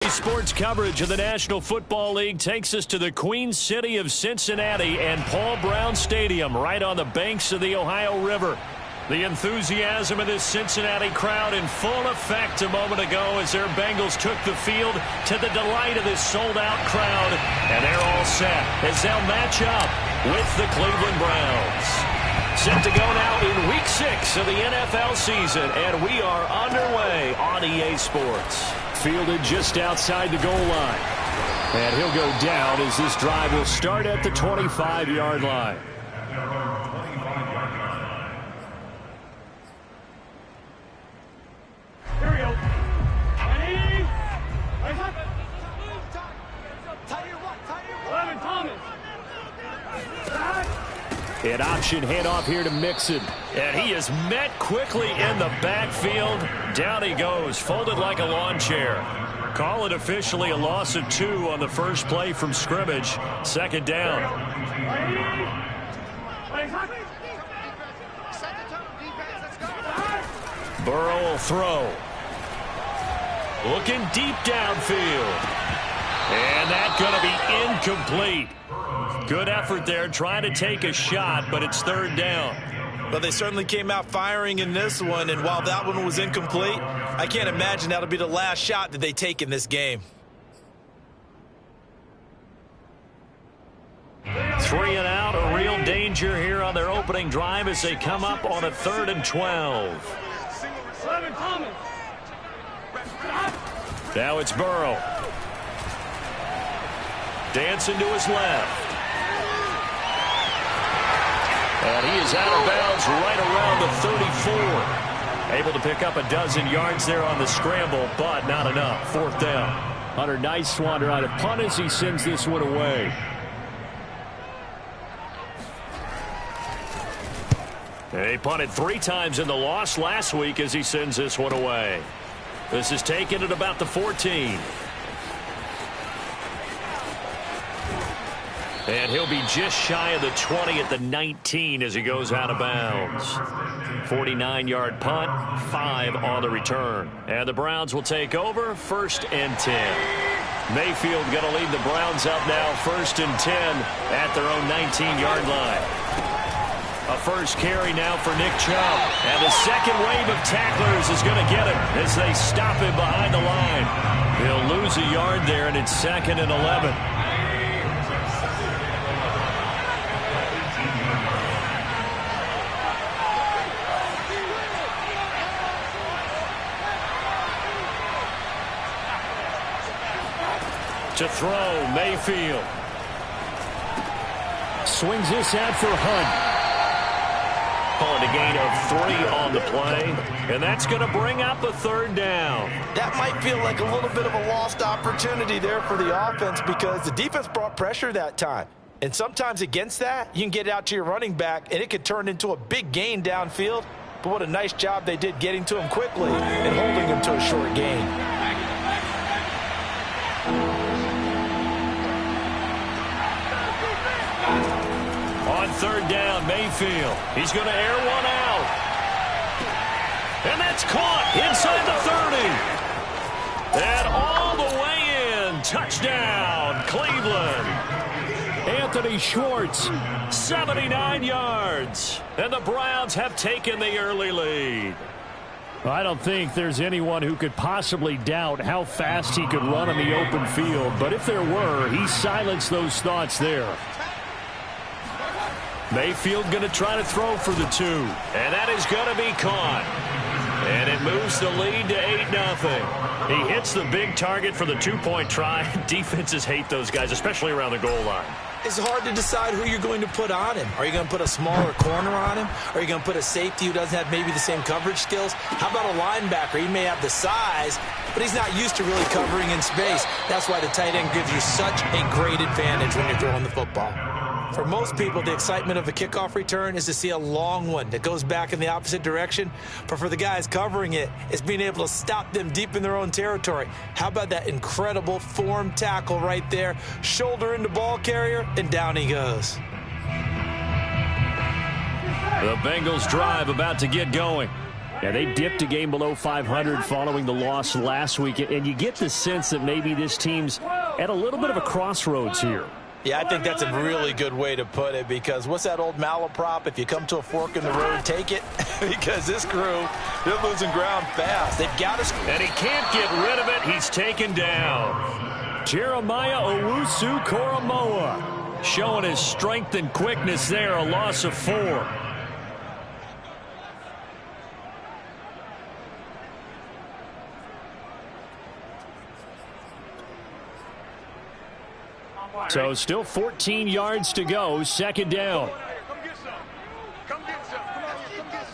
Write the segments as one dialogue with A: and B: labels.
A: EA Sports coverage of the National Football League takes us to the Queen City of Cincinnati and Paul Brown Stadium right on the banks of the Ohio River. The enthusiasm of this Cincinnati crowd in full effect a moment ago as their Bengals took the field to the delight of this sold-out crowd. And they're all set as they'll match up with the Cleveland Browns. Set to go now in Week 6 of the NFL season, and we are underway on EA Sports. Fielded just outside the goal line. And he'll go down as this drive will start at the 25-yard line.
B: Here we go. Ready? Thomas.
A: An option handoff here to Mixon. And he is met quickly in the backfield. Down he goes, folded like a lawn chair. Call it officially a loss of 2 on the first play from scrimmage. Second down. Burrow will throw. Looking deep downfield. And that's going to be incomplete. Good effort there trying to take a shot, but it's third down.
C: Well, they certainly came out firing in this one, and while that one was incomplete, I can't imagine that'll be the last shot that they take in this game.
A: 3 and out, a real danger here on their opening drive as they come up on a 3rd and 12. Now it's Burrow. Dancing to his left. And he is out of bounds right around the 34. Able to pick up a dozen yards there on the scramble, but not enough. 4th down. Hunter, nice swander out of punt as he sends this one away. He punted 3 times in the loss last week as he sends this one away. This is taken at about the 14. And he'll be just shy of the 20 at the 19 as he goes out of bounds. 49-yard punt, 5 on the return. And the Browns will take over, 1st and 10. Mayfield going to lead the Browns up now, 1st and 10 at their own 19-yard line. A first carry now for Nick Chubb. And the second wave of tacklers is going to get him as they stop him behind the line. He'll lose a yard there, and it's 2nd and 11. To throw, Mayfield. Swings this out for Hunt. Calling a gain of 3 on the play. And that's going to bring up a 3rd down.
C: That might feel like a little bit of a lost opportunity there for the offense because the defense brought pressure that time. And sometimes against that, you can get out to your running back, and it could turn into a big gain downfield. But what a nice job they did getting to him quickly and holding him to a short gain.
A: On 3rd down, Mayfield. He's going to air one out. And that's caught inside the 30. And all the way in. Touchdown, Cleveland. Anthony Schwartz, 79 yards. And the Browns have taken the early lead. I don't think there's anyone who could possibly doubt how fast he could run on the open field. But if there were, he silenced those thoughts there. Mayfield going to try to throw for the 2. And that is going to be caught. And it moves the lead to 8-0. He hits the big target for the 2-point try. Defenses hate those guys, especially around the goal line.
C: It's hard to decide who you're going to put on him. Are you going to put a smaller corner on him? Are you going to put a safety who doesn't have maybe the same coverage skills? How about a linebacker? He may have the size, but he's not used to really covering in space. That's why the tight end gives you such a great advantage when you're throwing the football. For most people, the excitement of a kickoff return is to see a long one that goes back in the opposite direction. But for the guys covering it, it's being able to stop them deep in their own territory. How about that incredible form tackle right there? Shoulder into ball carrier, and down he goes.
A: The Bengals drive about to get going. Yeah, they dipped a game below 500 following the loss last week, and you get the sense that maybe this team's at a little bit of a crossroads here.
C: Yeah, I think that's a really good way to put it, because what's that old malaprop? If you come to a fork in the road, take it. Because this crew, they're losing ground fast. They've got to...
A: And he can't get rid of it. He's taken down. Jeremiah Owusu-Koramoah showing his strength and quickness there, a loss of 4. So still 14 yards to go, second down.
B: Come get some. Come get some. Come on, come get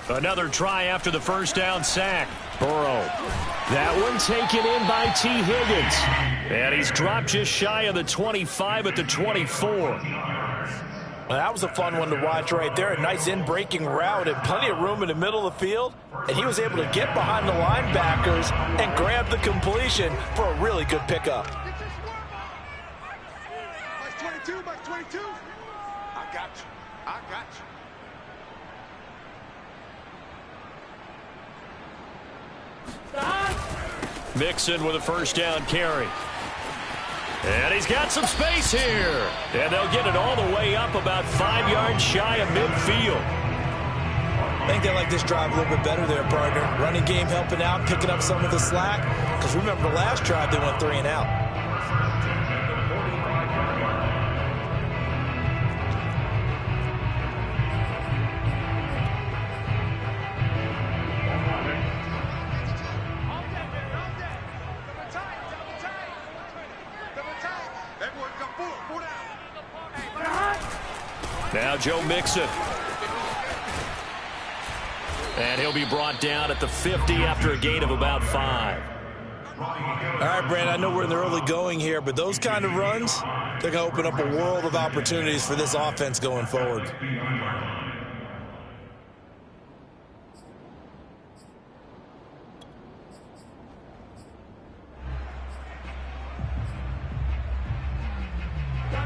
B: some.
A: Another try after the first down sack. Burrow. That one taken in by T. Higgins. And he's dropped just shy of the 25 at the 24.
C: Well, that was a fun one to watch right there. A nice in-breaking route and plenty of room in the middle of the field. And he was able to get behind the linebackers and grab the completion for a really good pickup.
B: Box 22, box 22. I got you. I got you.
A: Mixon with a first down carry. And he's got some space here. And they'll get it all the way up about 5 yards shy of midfield.
C: I think they like this drive a little bit better there, partner. Running game helping out, picking up some of the slack. Because remember, the last drive they went 3 and out.
A: Now Joe Mixon. And he'll be brought down at the 50 after a gain of about 5.
C: All right, Brandon, I know we're in the early going here, but those kind of runs, they're going to open up a world of opportunities for this offense going forward.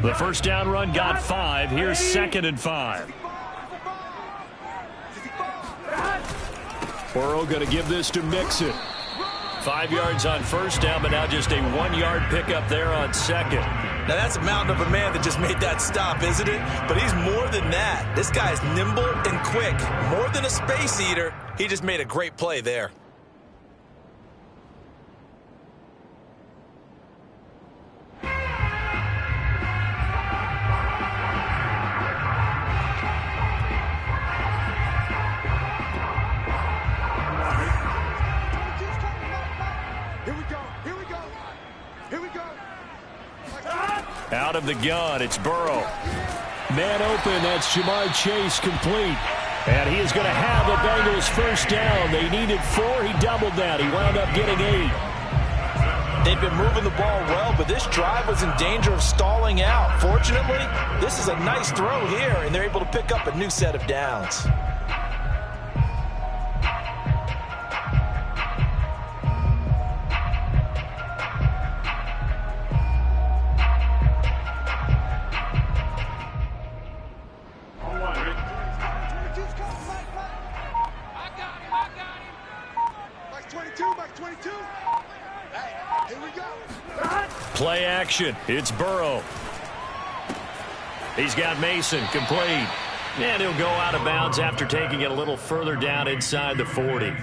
A: The first down run got 5. Here's 2nd and 5. Burrow going to give this to Mixon. 5 yards on first down, but now just a 1-yard pickup there on second.
C: Now that's a mountain of a man that just made that stop, isn't it? But he's more than that. This guy's nimble and quick. More than a space eater. He just made a great play there.
A: Out of the gun, it's Burrow. Man open, that's Jamar Chase complete. And he is going to have the Bengals first down. They needed 4, he doubled that. He wound up getting 8.
C: They've been moving the ball well, but this drive was in danger of stalling out. Fortunately, this is a nice throw here, and they're able to pick up a new set of downs.
A: Play action. It's Burrow. He's got Mason complete. And he'll go out of bounds after taking it a little further down inside the 40.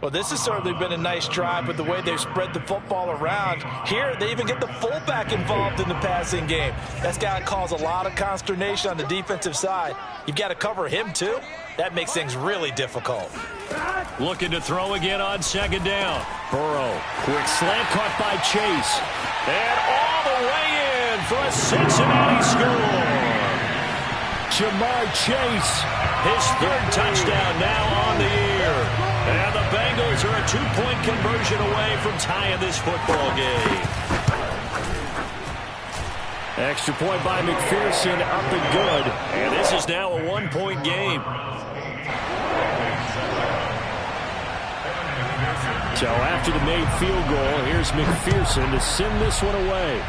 C: Well, this has certainly been a nice drive with the way they've spread the football around. Here, they even get the fullback involved in the passing game. That's got to cause a lot of consternation on the defensive side. You've got to cover him, too. That makes things really difficult.
A: Looking to throw again on second down. Burrow, quick slant caught by Chase. And all the way in for a Cincinnati score. Jamar Chase, his 3rd touchdown now on the year. And the Bengals are a 2-point conversion away from tying this football game. Extra point by McPherson, up and good. And this is now a 1-point game. So after the made field goal, here's McPherson to send this one away.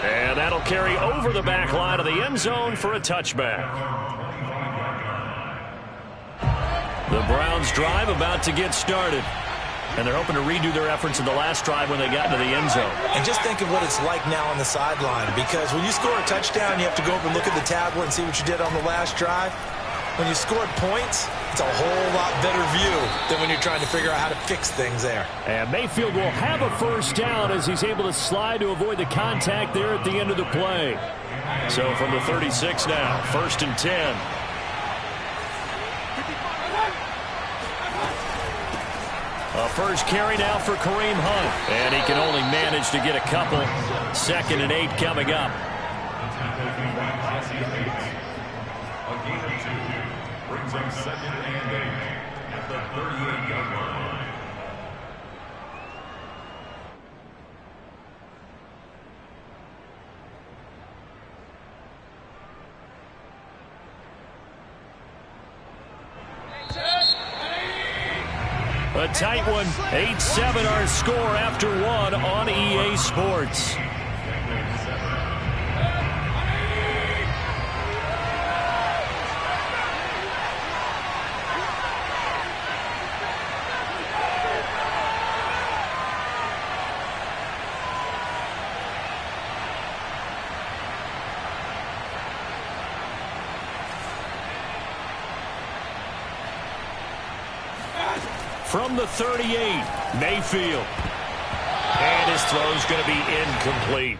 A: And that'll carry over the back line of the end zone for a touchback. The Browns drive about to get started. And they're hoping to redo their efforts in the last drive when they got into the end zone.
C: And just think of what it's like now on the sideline, because when you score a touchdown, you have to go over and look at the tablet and see what you did on the last drive. When you scored points, it's a whole lot better view than when you're trying to figure out how to fix things there.
A: And Mayfield will have a first down as he's able to slide to avoid the contact there at the end of the play. So from the 36 now, 1st and 10. A first carry now for Kareem Hunt. And he can only manage to get a couple. 2nd and 8 coming up.
D: A gain of 2 brings up 2nd and 8 at the 38-yard line.
A: A tight one. 8-7 our score after one on EA Sports. From the 38, Mayfield. And his throw's going to be incomplete.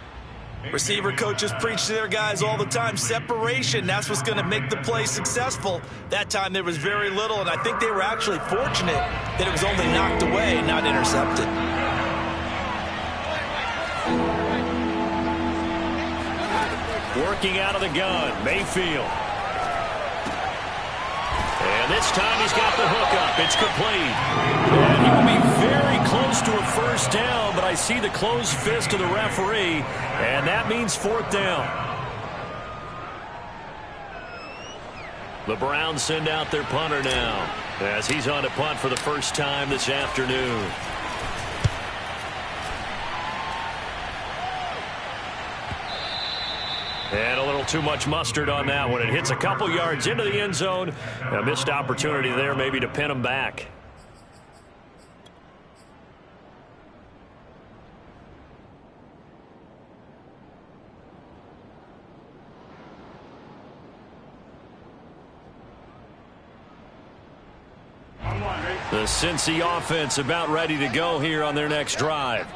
C: Receiver coaches preach to their guys all the time. Separation, that's what's going to make the play successful. That time there was very little, and I think they were actually fortunate that it was only knocked away, not intercepted.
A: Working out of the gun, Mayfield. And this time he's got the hook up. It's complete. And he will be very close to a first down, but I see the closed fist of the referee, and that means 4th down. The Browns send out their punter now as he's on to punt for the first time this afternoon. And a little too much mustard on that one. It hits a couple yards into the end zone. A missed opportunity there maybe to pin him back. The Cincy offense about ready to go here on their next drive.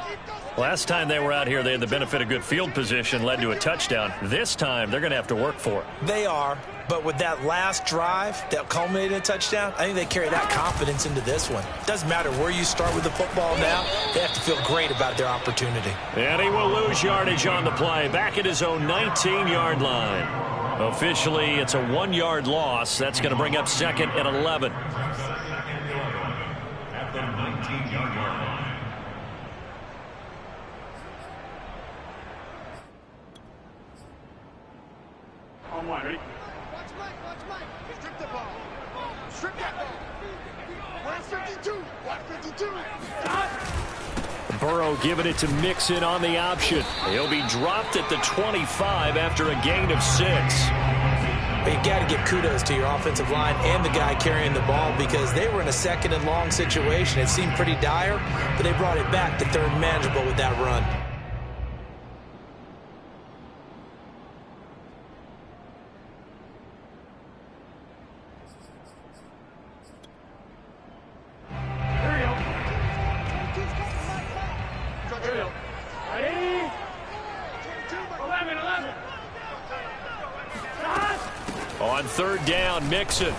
A: Last time they were out here, they had the benefit of good field position, led to a touchdown. This time, they're going to have to work for it.
C: They are, but with that last drive that culminated in a touchdown, I think they carry that confidence into this one. Doesn't matter where you start with the football now, they have to feel great about their opportunity.
A: And he will lose yardage on the play, back at his own 19-yard line. Officially, it's a 1-yard loss. That's going to bring up 2nd and 11.
D: At the 19-yard line.
B: On one, ready? Watch Mike. Strip the ball. Strip that ball. Where's 52? Watch 52.
A: Burrow giving it to Mixon on the option. He'll be dropped at the 25 after a gain of 6.
C: But you got to give kudos to your offensive line and the guy carrying the ball, because they were in a 2nd and long situation. It seemed pretty dire, but they brought it back to 3rd and manageable with that run.
A: On 3rd down, Mixon.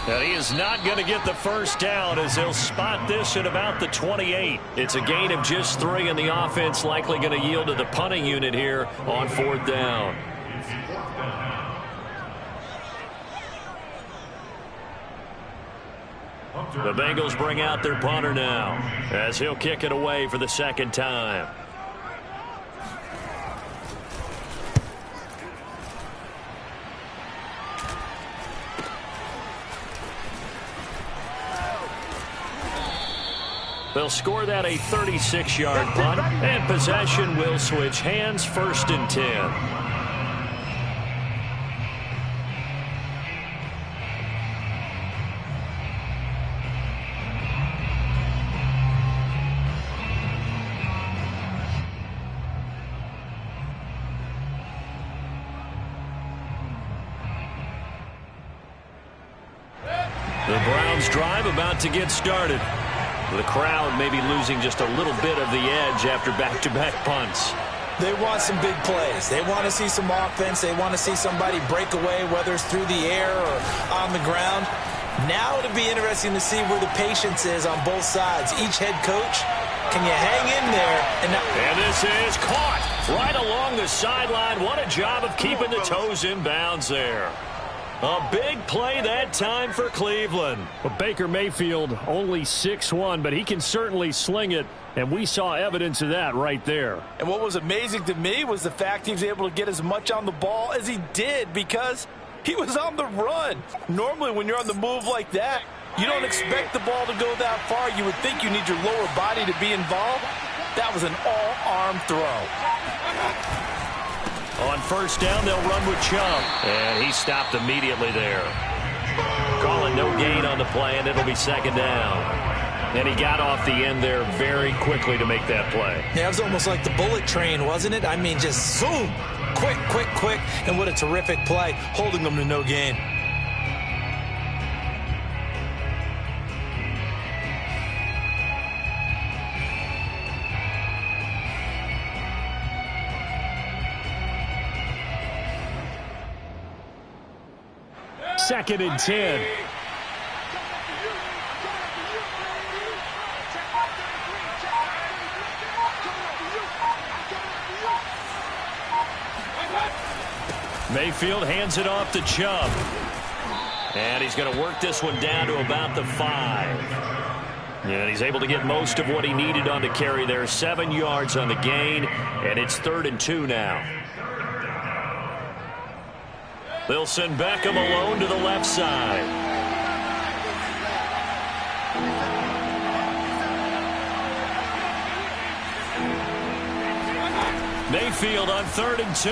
A: And he is not going to get the first down as they'll spot this at about the 28. It's a gain of just 3, and the offense likely going to yield to the punting unit here on 4th down. The Bengals bring out their punter now as he'll kick it away for the 2nd time. They'll score that a 36-yard punt, and possession will switch hands, 1st and 10. The Browns drive about to get started. The crowd may be losing just a little bit of the edge after back-to-back punts.
C: They want some big plays. They want to see some offense. They want to see somebody break away, whether it's through the air or on the ground. Now it'll be interesting to see where the patience is on both sides. Each head coach, can you hang in there?
A: And this is caught right along the sideline. What a job of keeping the toes in bounds there. A big play that time for Cleveland.
E: Well, Baker Mayfield only 6'1", but he can certainly sling it, and we saw evidence of that right there.
C: And what was amazing to me was the fact he was able to get as much on the ball as he did because he was on the run. Normally when you're on the move like that, you don't expect the ball to go that far. You would think you need your lower body to be involved. That was an all-arm throw.
A: On 1st down, they'll run with Chubb. And he stopped immediately there. Calling no gain on the play, and it'll be 2nd down. And he got off the end there very quickly to make that play.
C: Yeah, it was almost like the bullet train, wasn't it? I mean, just zoom. Quick, quick, quick. And what a terrific play, holding them to no gain.
E: Second and 10.
A: Mayfield hands it off to Chubb. And he's going to work this one down to about the 5. And he's able to get most of what he needed on the carry there. 7 yards on the gain, and it's 3rd and 2 now. They'll send Beckham alone to the left side. Mayfield on 3rd and 2.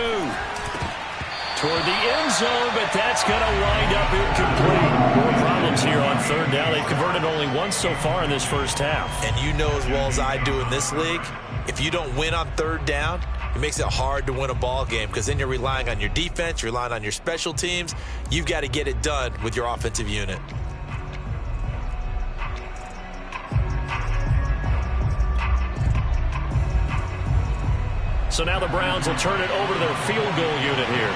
A: Toward the end zone, but that's going to wind up incomplete. More problems here on 3rd down. They've converted only once so far in this first half.
C: And you know as well as I do in this league, if you don't win on 3rd down, it makes it hard to win a ball game because then you're relying on your defense, you're relying on your special teams. You've got to get it done with your offensive unit.
A: So now the Browns will turn it over to their field goal unit here.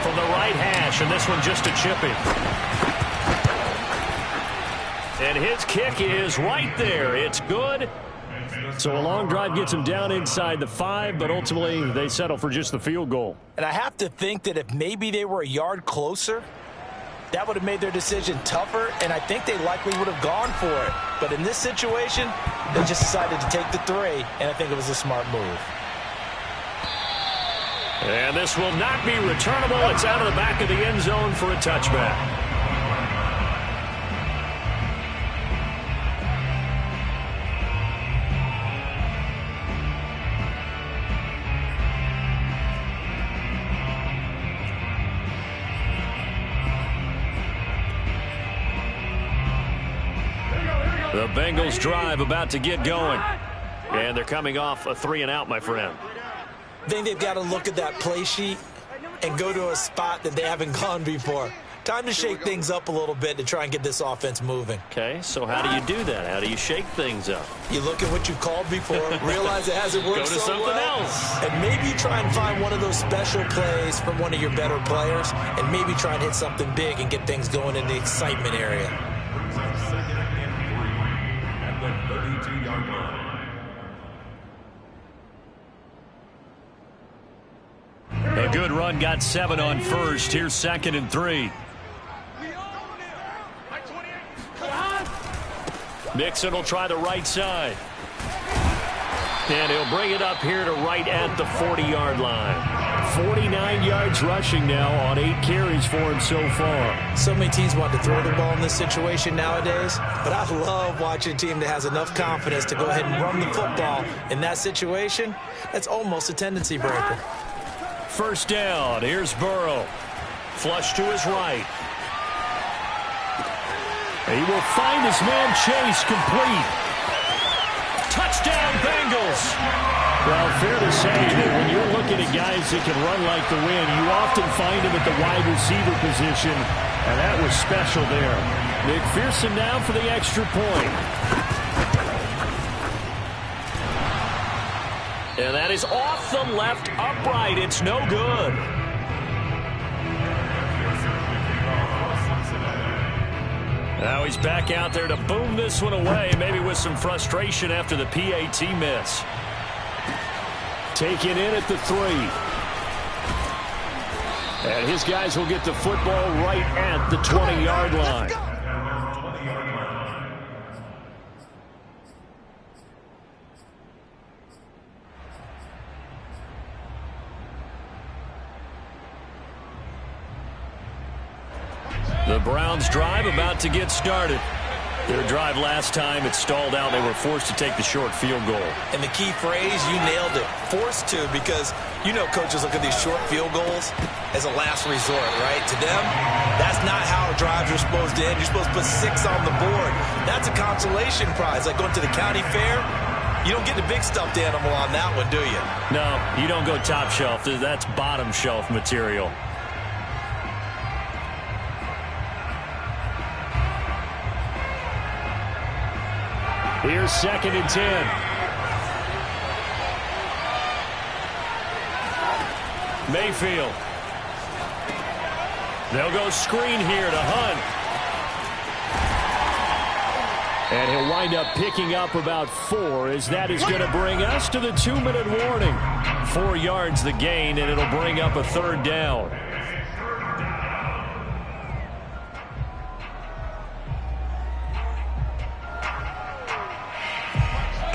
A: From the right hash, and this one just a chipping. And his kick is right there. It's good.
E: So a long drive gets them down inside the 5, but ultimately they settle for just the field goal.
C: And I have to think that if maybe they were a yard closer, that would have made their decision tougher, and I think they likely would have gone for it. But in this situation, they just decided to take the 3, and I think it was a smart move.
A: And this will not be returnable. It's out of the back of the end zone for a touchback. The Bengals drive about to get going. And they're coming off a 3-and-out, my friend.
C: I think they've got to look at that play sheet and go to a spot that they haven't gone before. Time to shake things up a little bit to try and get this offense moving.
A: Okay, so how do you do that? How do you shake things up?
C: You look at what you've called before, realize it hasn't worked
A: Go to
C: so
A: something
C: well,
A: else.
C: and maybe try and find one of those special plays from one of your better players, and maybe try and hit something big and get things going in the excitement area.
D: Second and 3 at the 32-yard line.
A: A good run got 7 on first. Here's 2nd and 3. Mixon will try the right side. And he'll bring it up here to right at the 40-yard line.
E: 49 yards rushing now on 8 carries for him so far.
C: So many teams want to throw the ball in this situation nowadays, but I love watching a team that has enough confidence to go ahead and run the football in that situation. That's almost a tendency breaker.
A: First down. Here's Burrow. Flush to his right.
E: He will find his man Chase complete.
A: Touchdown, Bengals.
E: Well, fair to say that when you're looking at guys that can run like the wind, you often find them at the wide receiver position, and that was special there. McPherson down for the extra point.
A: And that is off the left upright. It's no good. Now he's back out there to boom this one away, maybe with some frustration after the PAT miss.
E: Taken in at the 3. And his guys will get the football right at the 20-yard line.
A: The Browns drive about to get started. Their drive last time, it stalled out. They were forced to take the short field goal.
C: And the key phrase, you nailed it, forced to, because you know coaches look at these short field goals as a last resort, right? To them, that's not how drives are supposed to end. You're supposed to put 6 on the board. That's a consolation prize, like going to the county fair. You don't get the big stuffed animal on that one, do you?
A: No, you don't go top shelf. That's bottom shelf material.
E: Here's 2nd and 10.
A: Mayfield. They'll go screen here to Hunt.
E: And he'll wind up picking up about 4, as that is going to bring us to the 2-minute warning.
A: 4 yards the gain, and it'll bring up a 3rd down.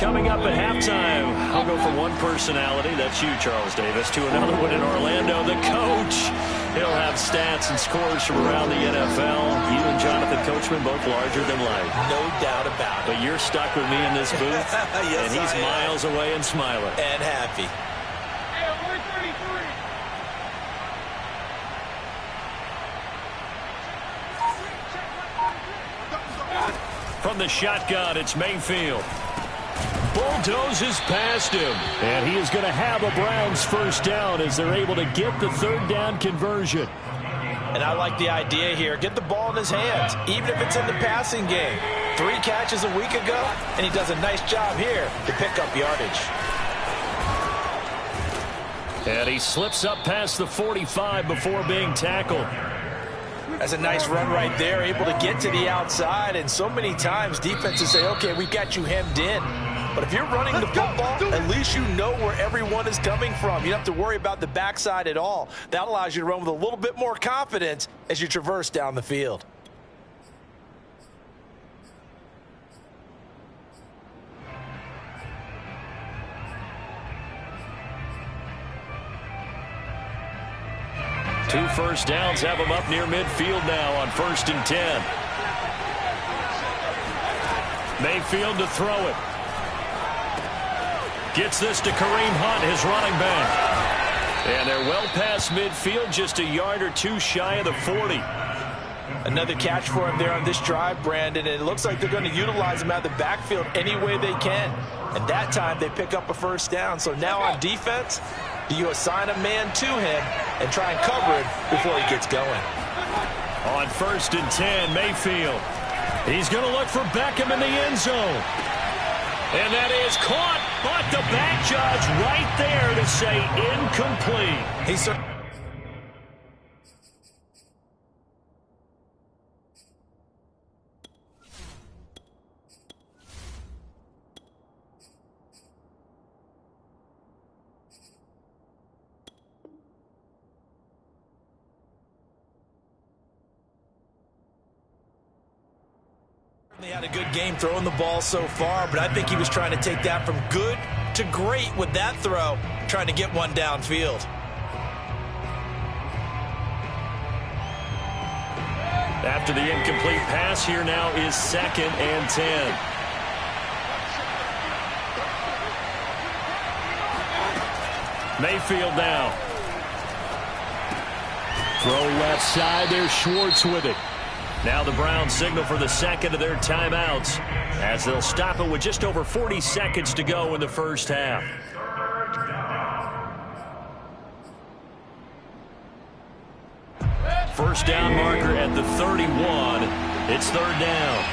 A: Coming up at halftime, I'll go from one personality, that's you, Charles Davis, to another one in Orlando, the coach. He'll have stats and scores from around the NFL. You and Jonathan Coachman, both larger than life.
C: No doubt about it.
A: But you're stuck with me in this booth,
C: yes,
A: and he's miles away and smiling.
C: And happy.
A: From the shotgun, it's Mayfield. Bulldozes past him.
E: And he is going to have a Browns first down as they're able to get the 3rd down conversion.
C: And I like the idea here. Get the ball in his hands, even if it's in the passing game. 3 catches a week ago, and he does a nice job here to pick up yardage.
A: And he slips up past the 45 before being tackled.
C: That's a nice run right there, able to get to the outside. And so many times defenses say, okay, we've got you hemmed in. But if you're running the football, at least you know where everyone is coming from. You don't have to worry about the backside at all. That allows you to run with a little bit more confidence as you traverse down the field.
A: Two first downs have him up near midfield now on 1st and 10. Mayfield to throw it. Gets this to Kareem Hunt, his running back. And they're well past midfield, just a yard or 2 shy of the 40.
C: Another catch for him there on this drive, Brandon. And it looks like they're going to utilize him out of the backfield any way they can. And that time they pick up a first down. So now on defense, do you assign a man to him and try and cover him before he gets going?
A: On 1st and 10, Mayfield. He's going to look for Beckham in the end zone. And that is caught, but the back judge right there to say incomplete.
C: He's They had a good game throwing the ball so far, but I think he was trying to take that from good to great with that throw, trying to get one downfield.
A: After the incomplete pass, here now is 2nd and 10. Mayfield now.
E: Throw left side there, Schwartz with it.
A: Now the Browns signal for the second of their timeouts as they'll stop it with just over 40 seconds to go in the first half. First down marker at the 31. It's 3rd down.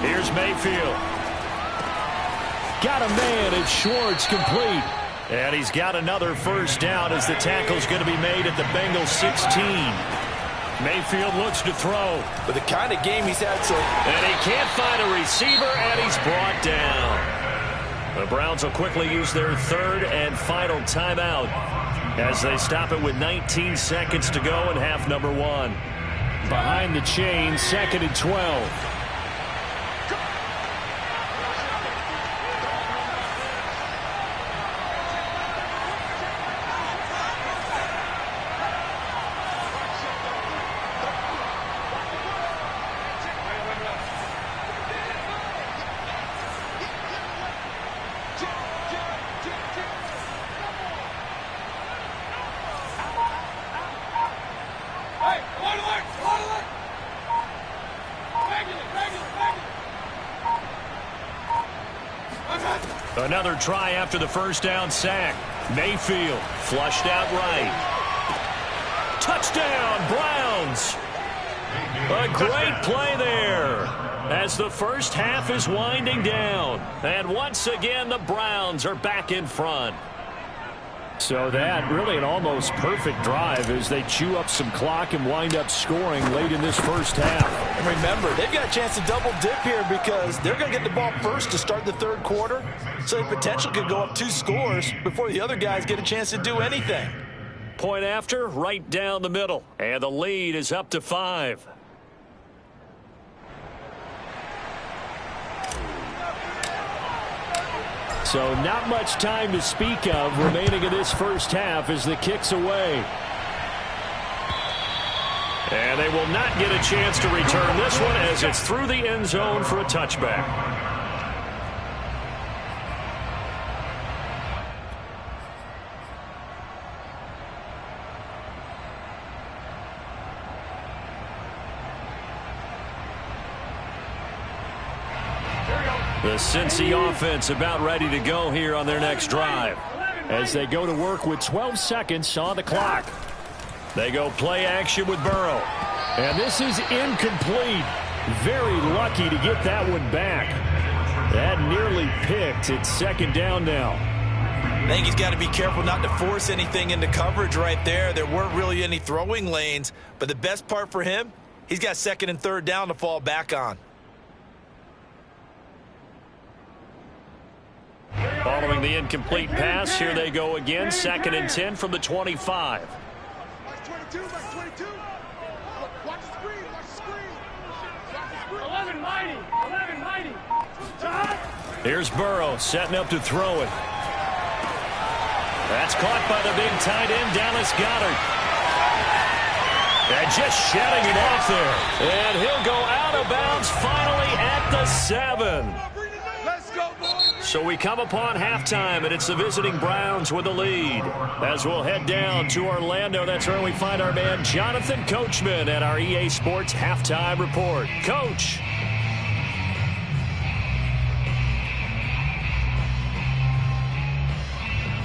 A: Here's Mayfield.
E: Got a man, and Schwartz complete.
A: And he's got another first down as the tackle's going to be made at the Bengals 16. Mayfield looks to throw.
C: With the kind of game he's had so...
A: And he can't find a receiver, and he's brought down. The Browns will quickly use their 3rd and final timeout as they stop it with 19 seconds to go in half number 1.
E: Behind the chain, 2nd and 12.
A: Another try after the first down sack. Mayfield flushed out right. Touchdown, Browns. A great play there as the first half is winding down. And once again, the Browns are back in front.
E: So that really an almost perfect drive as they chew up some clock and wind up scoring late in this first half.
C: And remember, they've got a chance to double dip here because they're going to get the ball first to start the 3rd quarter. So they potentially could go up 2 scores before the other guys get a chance to do anything.
A: Point after, right down the middle. And the lead is up to 5.
E: So not much time to speak of remaining in this first half as the kick's away.
A: And they will not get a chance to return this one as it's through the end zone for a touchback. The Cincy offense about ready to go here on their next drive
E: as they go to work with 12 seconds on the clock.
A: They go play action with Burrow.
E: And this is incomplete. Very lucky to get that one back. That nearly picked. It's 2nd down now.
C: I think he's got to be careful not to force anything into coverage right there. There weren't really any throwing lanes. But the best part for him, he's got 2nd and 3rd down to fall back on.
A: Following the incomplete pass, here they go again. 2nd and 10 from the 25.
B: Watch 22, watch 22. Watch the screen, watch the screen. Watch the screen. 11 mighty.
A: Here's Burrow setting up to throw it. That's caught by the big tight end, Dallas Goedert. And just shedding him off there. And he'll go out of bounds finally at the 7.
B: Let's go, boys.
A: So we come upon halftime, and it's the visiting Browns with the lead. As we'll head down to Orlando, that's where we find our man Jonathan Coachman at our EA Sports Halftime Report. Coach.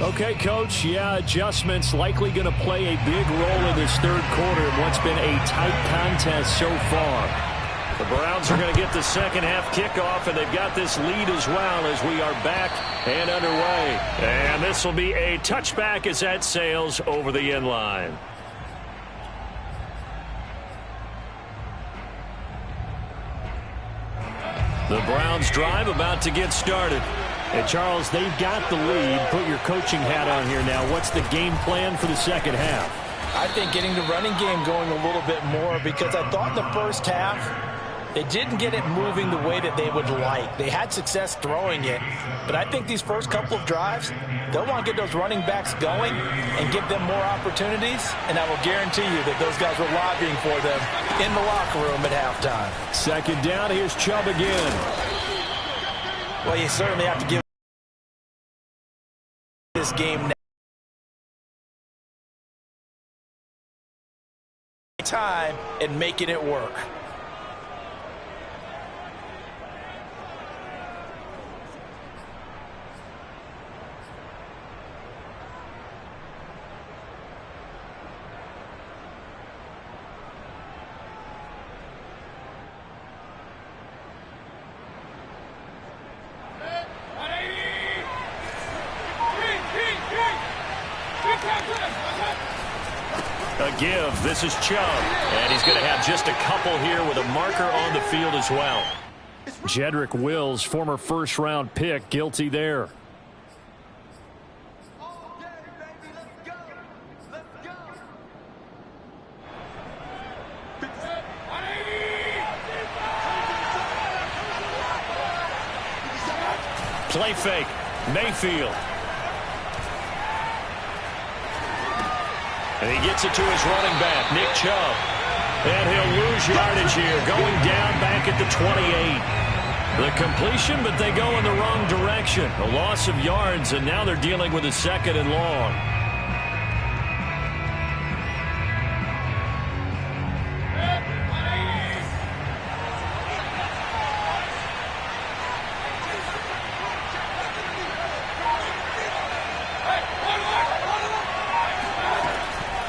E: Okay, Coach, yeah, adjustments likely going to play a big role in this 3rd quarter in what's been a tight contest so far.
A: The Browns are going to get the second half kickoff, and they've got this lead as well as we are back and underway. And this will be a touchback as that sails over the end line. The Browns drive about to get started.
E: And Charles, they've got the lead. Put your coaching hat on here now. What's the game plan for the second half?
C: I think getting the running game going a little bit more because I thought in the first half They didn't get it moving the way that they would like. They had success throwing it, but I think these first couple of drives, they'll want to get those running backs going and give them more opportunities, and I will guarantee you that those guys were lobbying for them in the locker room at halftime.
E: Second down, here's Chubb again.
C: Well, you certainly have to give this game now. Time and making it work.
A: A give. This is Chubb. And he's going to have just a couple here with a marker on the field as well.
E: Jedrick Wills, former first-round pick, guilty there.
A: Play fake. Mayfield. And he gets it to his running back, Nick Chubb. And he'll lose yardage here, going down back at the 28. The completion, but they go in the wrong direction. A loss of yards, and now they're dealing with a second and long.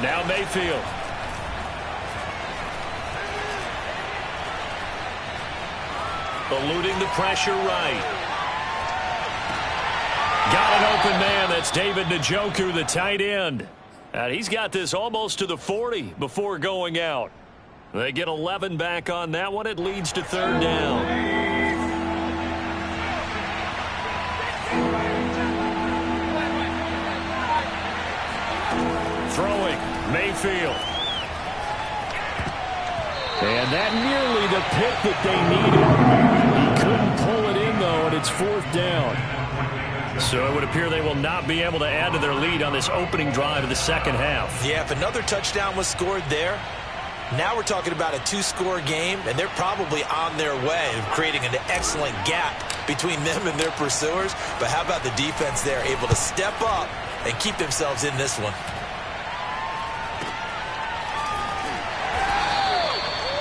A: Now Mayfield. Eluding the pressure right. Got an open man. That's David Njoku, the tight end. And he's got this almost to the 40 before going out. They get 11 back on that one. It leads to third down. Throwing. Mayfield. And that nearly the pick that they needed. He couldn't pull it in, though, and it's fourth down. So it would appear they will not be able to add to their lead on this opening drive of the second half.
C: Yeah, if another touchdown was scored there, now we're talking about a two-score game, and they're probably on their way of creating an excellent gap between them and their pursuers. But how about the defense there, able to step up and keep themselves in this one?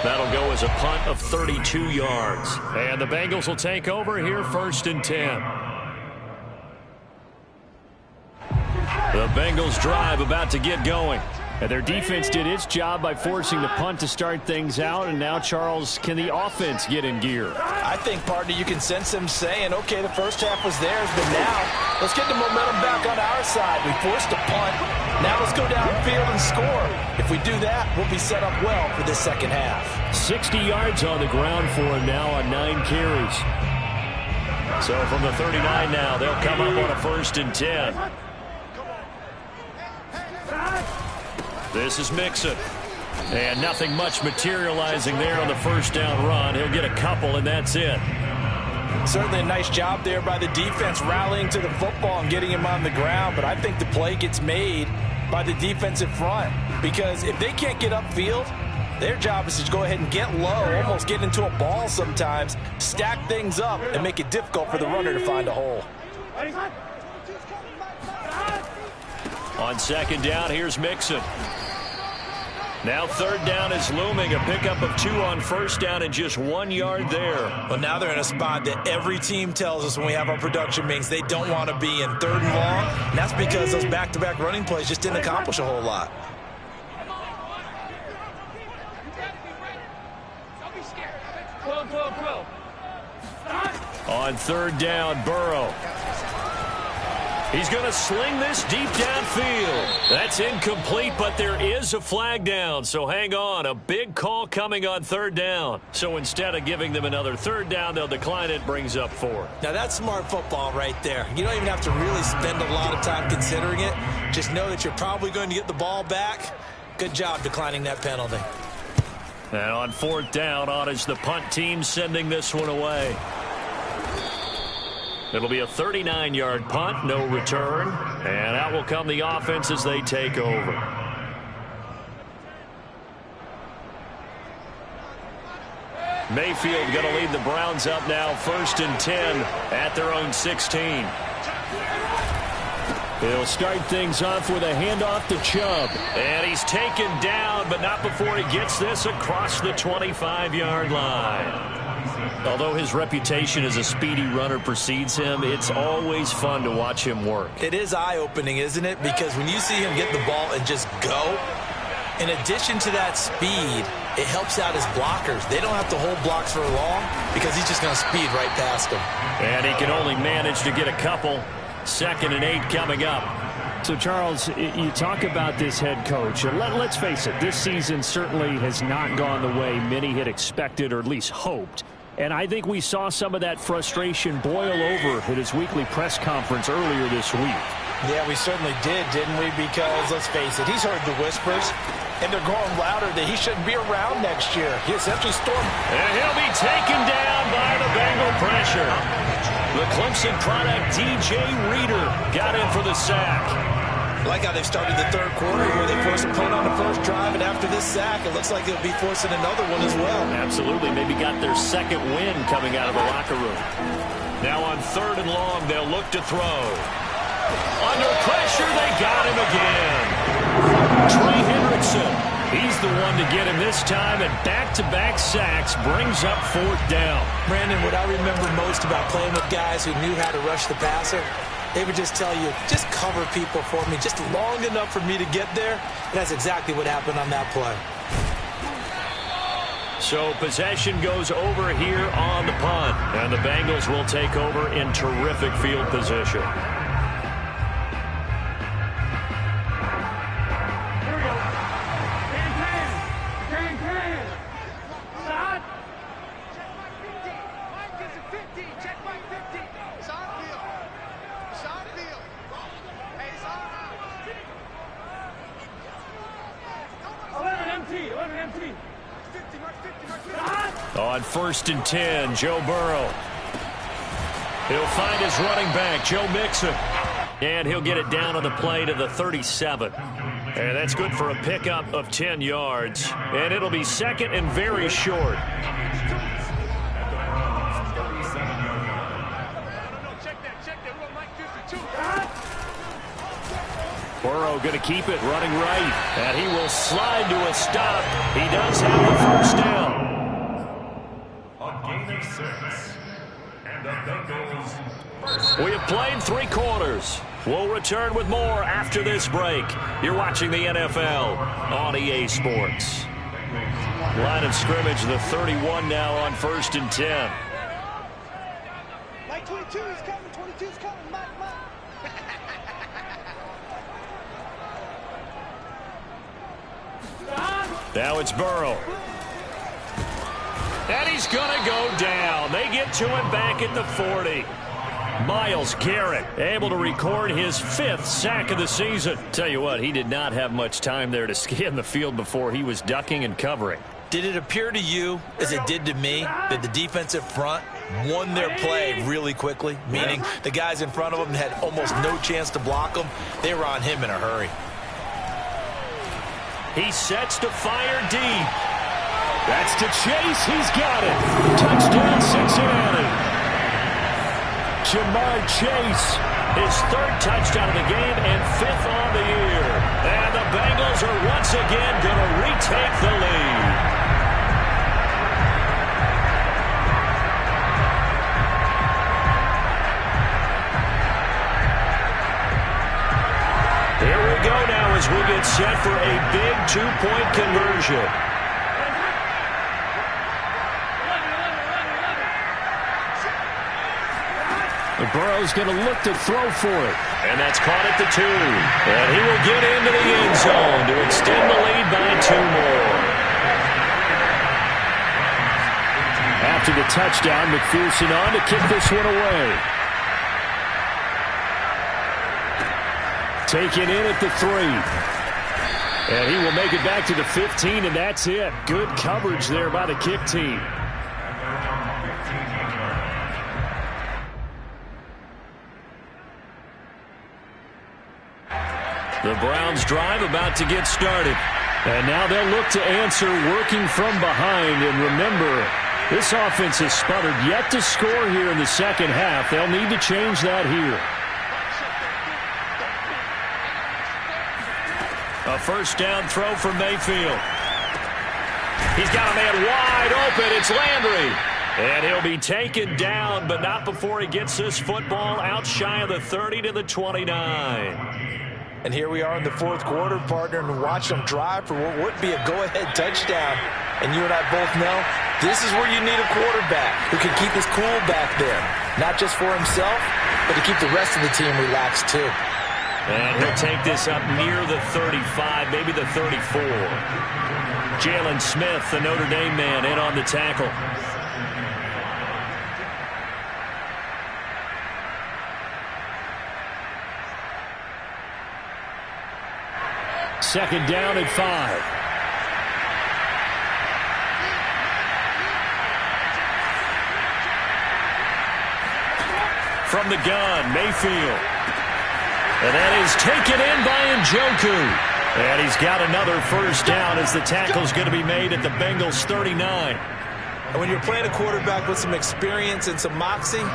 A: That'll go as a punt of 32 yards. And the Bengals will take over here, 1st and 10. The Bengals drive about to get going. And their defense did its job by forcing the punt to start things out. And now, Charles, can the offense get in gear?
C: I think, partner, you can sense them saying, okay, the first half was theirs, but now let's get the momentum back on our side. We forced a punt. Now let's go downfield and score. If we do that, we'll be set up well for this second half.
E: 60 yards on the ground for him now on 9 carries.
A: So from the 39 now, they'll come up on a 1st and 10. This is Mixon. And nothing much materializing there on the first down run. He'll get a couple, and that's it.
C: Certainly a nice job there by the defense rallying to the football and getting him on the ground. But I think the play gets made by the defensive front. Because if they can't get upfield, their job is to go ahead and get low, almost get into a ball sometimes, stack things up, and make it difficult for the runner to find a hole.
A: On second down, here's Mixon. Now third down is looming. A pickup of 2 on first down and just 1 yard there.
C: Well, now they're in a spot that every team tells us when we have our production meetings they don't want to be in, 3rd and long. And that's because those back-to-back running plays just didn't accomplish a whole lot.
A: On third down, Burrow. He's going to sling this deep downfield. That's incomplete, but there is a flag down, so hang on. A big call coming on third down. So instead of giving them another third down, they'll decline it, brings up 4.
C: Now that's smart football right there. You don't even have to really spend a lot of time considering it. Just know that you're probably going to get the ball back. Good job declining that penalty.
A: And on 4th down, on is the punt team sending this one away. It'll be a 39-yard punt, no return. And out will come the offense as they take over. Mayfield going to lead the Browns up now, 1st and 10 at their own 16.
E: He'll start things off with a handoff to Chubb.
A: And he's taken down, but not before he gets this across the 25-yard line. Although his reputation as a speedy runner precedes him, it's always fun to watch him work.
C: It is eye-opening, isn't it? Because when you see him get the ball and just go, in addition to that speed, it helps out his blockers. They don't have to hold blocks for long because he's just going to speed right past them.
A: And he can only manage to get a couple. 2nd and 8 coming up.
E: So, Charles, you talk about this head coach. And let's face it, this season certainly has not gone the way many had expected or at least hoped. And I think we saw some of that frustration boil over at his weekly press conference earlier this week.
C: Yeah, we certainly did, didn't we? Because, let's face it, he's heard the whispers, and they're growing louder that he shouldn't be around next year. He essentially stormed.
A: And he'll be taken down by the Bengal pressure. The Clemson product, DJ Reader, got in for the sack.
C: I like how they've started the 3rd quarter where they forced a punt on the 1st drive, and after this sack, it looks like they'll be forcing another one as well.
A: Absolutely. Maybe got their 2nd win coming out of the locker room. Now on 3rd and long, they'll look to throw. Under pressure, they got him again. Trey Hendrickson, he's the one to get him this time, and back-to-back sacks brings up 4th down.
C: Brandon, what I remember most about playing with guys who knew how to rush the passer, they would just tell you, just cover people for me, just long enough for me to get there. And that's exactly what happened on that play.
A: So possession goes over here on the punt, and the Bengals will take over in terrific field position. On 1st and 10, Joe Burrow. He'll find his running back, Joe Mixon. And he'll get it down on the play to the 37. And that's good for a pickup of 10 yards. And it'll be 2nd and very short. Burrow going to keep it running right. And he will slide to a stop. He does have the 1st down. We have played 3 quarters. We'll return with more after this break. You're watching the NFL on EA Sports. Line of scrimmage, the 31 now on 1st and 10.
B: Mike 22 is coming. 22 is coming. Mike.
A: Now it's Burrow. And he's going to go down. They get to him back at the 40. Myles Garrett able to record his 5th sack of the season. Tell you what, he did not have much time there to scan the field before he was ducking and covering.
C: Did it appear to you, as it did to me, that the defensive front won their play really quickly? Meaning the guys in front of them had almost no chance to block them. They were on him in a hurry.
A: He sets to fire deep.
E: That's to Chase. He's got it. Touchdown, Cincinnati. Jamar Chase,
A: his 3rd touchdown of the game and 5th on the year. And the Bengals are once again going to retake the lead. Here we go now as we get set for a big 2-point conversion.
E: Burrow's going to look to throw for it.
A: And that's caught at the 2. And he will get into the end zone to extend the lead by 2 more.
E: After the touchdown, McPherson on to kick this one away. Taken in at the 3. And he will make it back to the 15, and that's it. Good coverage there by the kick team.
A: The Browns drive about to get started.
E: And now they'll look to answer working from behind. And remember, this offense has sputtered yet to score here in the second half. They'll need to change that here.
A: A first down throw for Mayfield. He's got a man wide open. It's Landry. And he'll be taken down, but not before he gets this football out shy of the 30 to the 29.
C: And here we are in the fourth quarter, partner, and watch them drive for what would be a go-ahead touchdown. And you and I both know this is where you need a quarterback who can keep his cool back there. Not just for himself, but to keep the rest of the team relaxed too.
A: And he'll take this up near the 35, maybe the 34. Jalen Smith, the Notre Dame man, in on the tackle.
E: Second down at 5.
A: From the gun, Mayfield. And that is taken in by Njoku. And he's got another first down as the tackle's going to be made at the Bengals 39.
C: And when you're playing a quarterback with some experience and some moxie,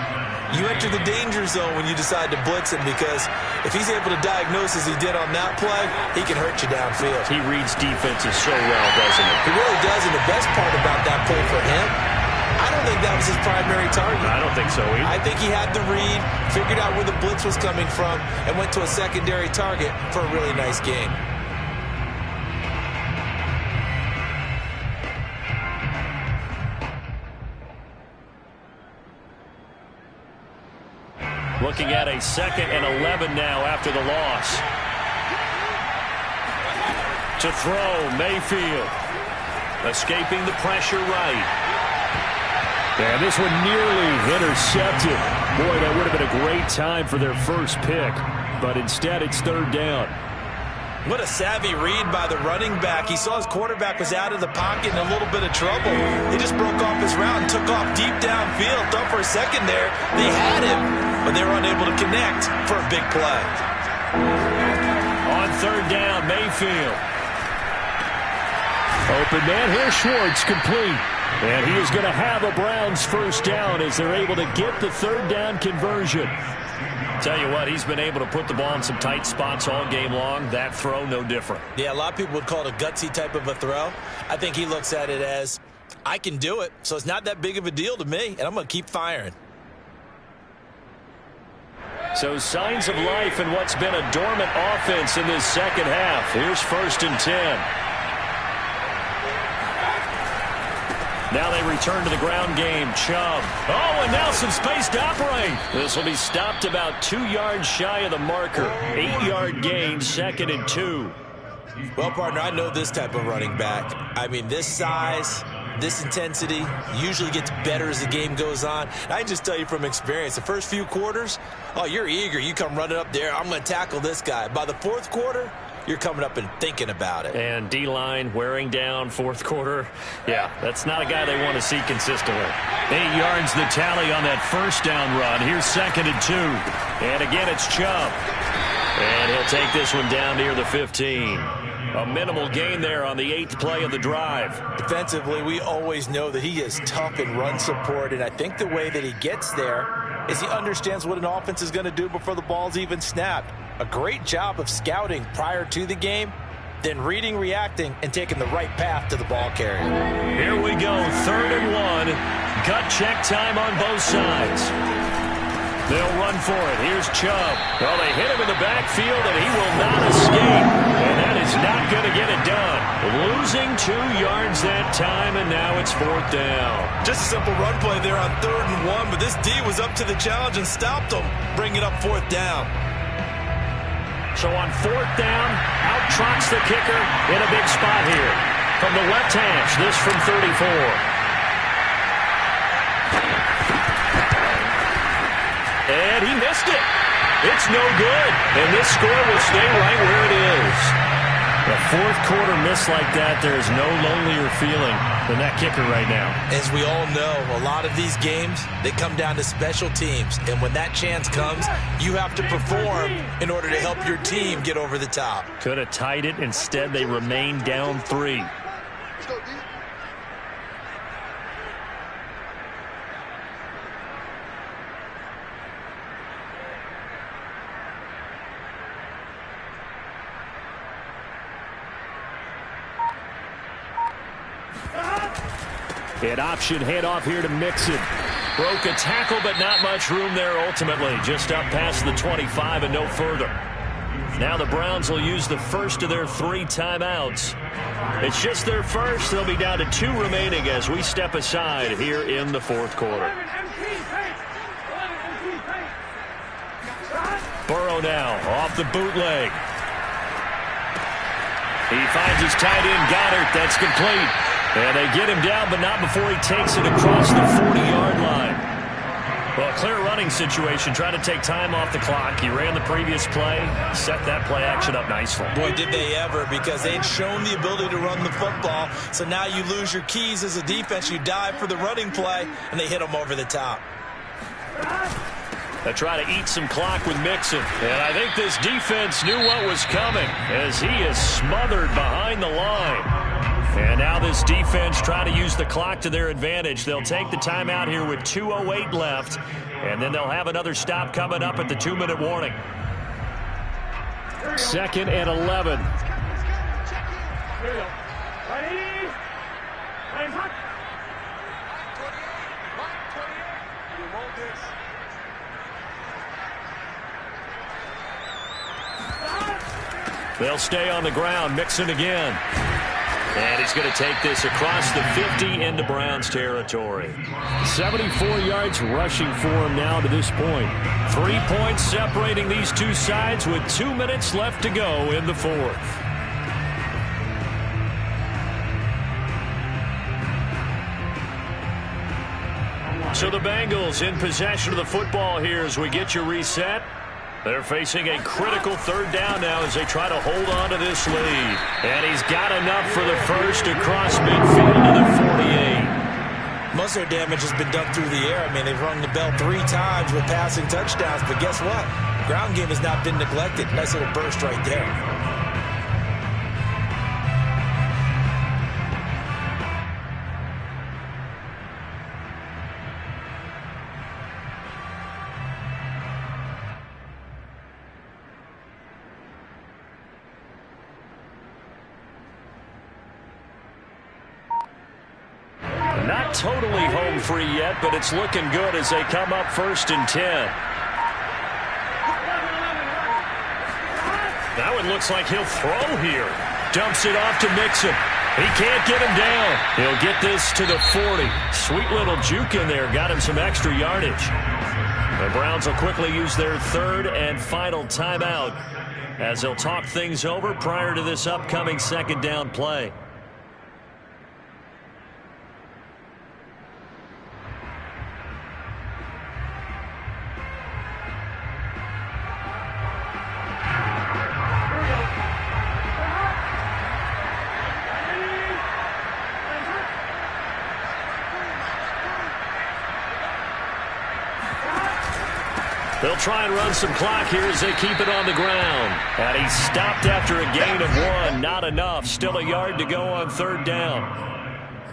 C: you enter the danger zone when you decide to blitz him, because if he's able to diagnose as he did on that play, he can hurt you downfield.
A: He reads defenses so well, doesn't he?
C: He really does, and the best part about that play for him, I don't think that was his primary target.
A: I don't think so either.
C: I think he had the read, figured out where the blitz was coming from, and went to a secondary target for a really nice game.
A: Looking at a 2nd and 11 now after the loss. To throw, Mayfield. Escaping the pressure right.
E: And this one nearly intercepted. Boy, that would have been a great time for their first pick. But instead, it's third down.
C: What a savvy read by the running back. He saw his quarterback was out of the pocket in a little bit of trouble. He just broke off his route and took off deep downfield. Thought for a second there they had him, but they were unable to connect for a big play.
A: On third down, Mayfield.
E: Open man here, Schwartz, complete. And he is going to have a Browns first down as they're able to get the third down conversion.
A: Tell you what, he's been able to put the ball in some tight spots all game long. That throw, no different.
C: Yeah, a lot of people would call it a gutsy type of a throw. I think he looks at it as, I can do it, so it's not that big of a deal to me, and I'm going to keep firing.
A: So signs of life in what's been a dormant offense in this second half. Here's 1st and 10. Now they return to the ground game. Chubb. Oh, and now some space to operate. This will be stopped about 2 yards shy of the marker. 8-yard gain, 2nd and 2.
C: Well, partner, I know this type of running back. I mean, this size, this intensity usually gets better as the game goes on. And I can just tell you from experience, the first few quarters, oh, you're eager. You come running up there. I'm going to tackle this guy. By the fourth quarter, you're coming up and thinking about it.
A: And D-line wearing down fourth quarter. Yeah, that's not a guy they want to see consistently. 8 yards the tally on that first down run. Here's 2nd and 2. And again, it's Chubb. And he'll take this one down near the 15. A minimal gain there on the 8th play of the drive.
C: Defensively, we always know that he is tough in run support, and I think the way that he gets there is he understands what an offense is going to do before the ball's even snapped. A great job of scouting prior to the game, then reading, reacting, and taking the right path to the ball carrier.
A: Here we go, 3rd and 1. Gut check time on both sides. They'll run for it. Here's Chubb. Well, they hit him in the backfield, and he will not escape. And that is not going to get it done. Losing 2 yards that time, and now it's 4th down.
C: Just a simple run play there on 3rd and 1, but this D was up to the challenge and stopped him, bringing up 4th down.
A: So on 4th down, out trots the kicker in a big spot here. From the left hash, this from 34. And he missed it. It's no good. And this score will stay right where it is. A fourth quarter miss like that, there is no lonelier feeling than that kicker right now.
C: As we all know, a lot of these games, they come down to special teams. And when that chance comes, you have to perform in order to help your team get over the top.
A: Could have tied it. Instead, they remain down 3.
B: Let's go, D.
A: An option handoff here to Mixon. Broke a tackle, but not much room there ultimately. Just up past the 25 and no further. Now the Browns will use the first of their 3 timeouts. It's just their first. They'll be down to 2 remaining as we step aside here in the fourth quarter. Burrow now off the bootleg. He finds his tight end, Goddard. That's complete. And they get him down, but not before he takes it across the 40-yard line. Well, clear running situation, trying to take time off the clock. He ran the previous play, set that play action up nicely.
C: Boy, did they ever, because they'd shown the ability to run the football. So now you lose your keys as a defense. You dive for the running play, and they hit them over the top.
A: They try to eat some clock with Mixon. And I think this defense knew what was coming as he is smothered behind the line. And now this defense trying to use the clock to their advantage. They'll take the timeout here with 2:08 left. And then they'll have another stop coming up at the 2-minute warning. 2nd and 11. They'll stay on the ground. Mixon again. And he's going to take this across the 50 into Browns territory. 74 yards rushing for him now to this point. 3 points separating these two sides with 2 minutes left to go in the fourth. So the Bengals in possession of the football here as we get you reset. They're facing a critical 3rd down now as they try to hold on to this lead. And he's got enough for the first across midfield to the 48.
C: Most of their damage has been done through the air. I mean, they've rung the bell 3 times with passing touchdowns. But guess what? Ground game has not been neglected. Nice little burst right there.
A: Not totally home free yet, but it's looking good as they come up 1st and 10. Now it looks like he'll throw here. Dumps it off to Mixon. He can't get him down. He'll get this to the 40. Sweet little juke in there. Got him some extra yardage. The Browns will quickly use their 3rd and final timeout as they'll talk things over prior to this upcoming 2nd down play. They'll try and run some clock here as they keep it on the ground. And he stopped after a gain of 1. Not enough. Still a yard to go on 3rd down.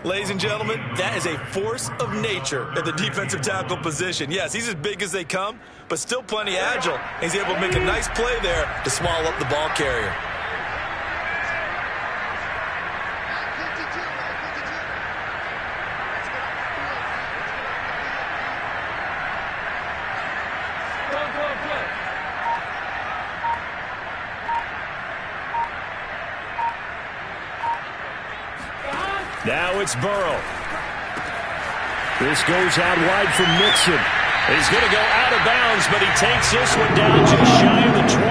C: Ladies and gentlemen, that is a force of nature at the defensive tackle position. Yes, he's as big as they come, but still plenty agile. He's able to make a nice play there to swallow up the ball carrier.
A: Now it's Burrow. This goes out wide from Mixon. He's going to go out of bounds, but he takes this one down just shy of the 20.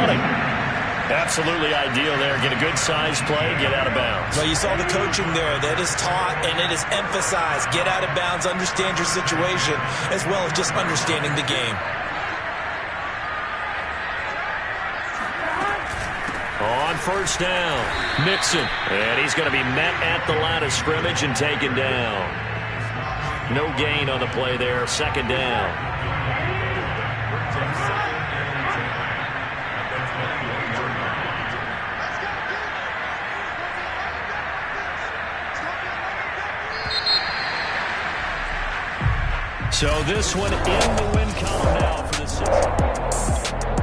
A: Absolutely ideal there. Get a good size play, get out of bounds.
C: Well, you saw the coaching there. That is taught and it is emphasized. Get out of bounds, understand your situation, as well as just understanding the game.
A: On first down, Mixon. And he's going to be met at the line of scrimmage and taken down. No gain on the play there. Second down. So this one in the win column now for the Cincinnati.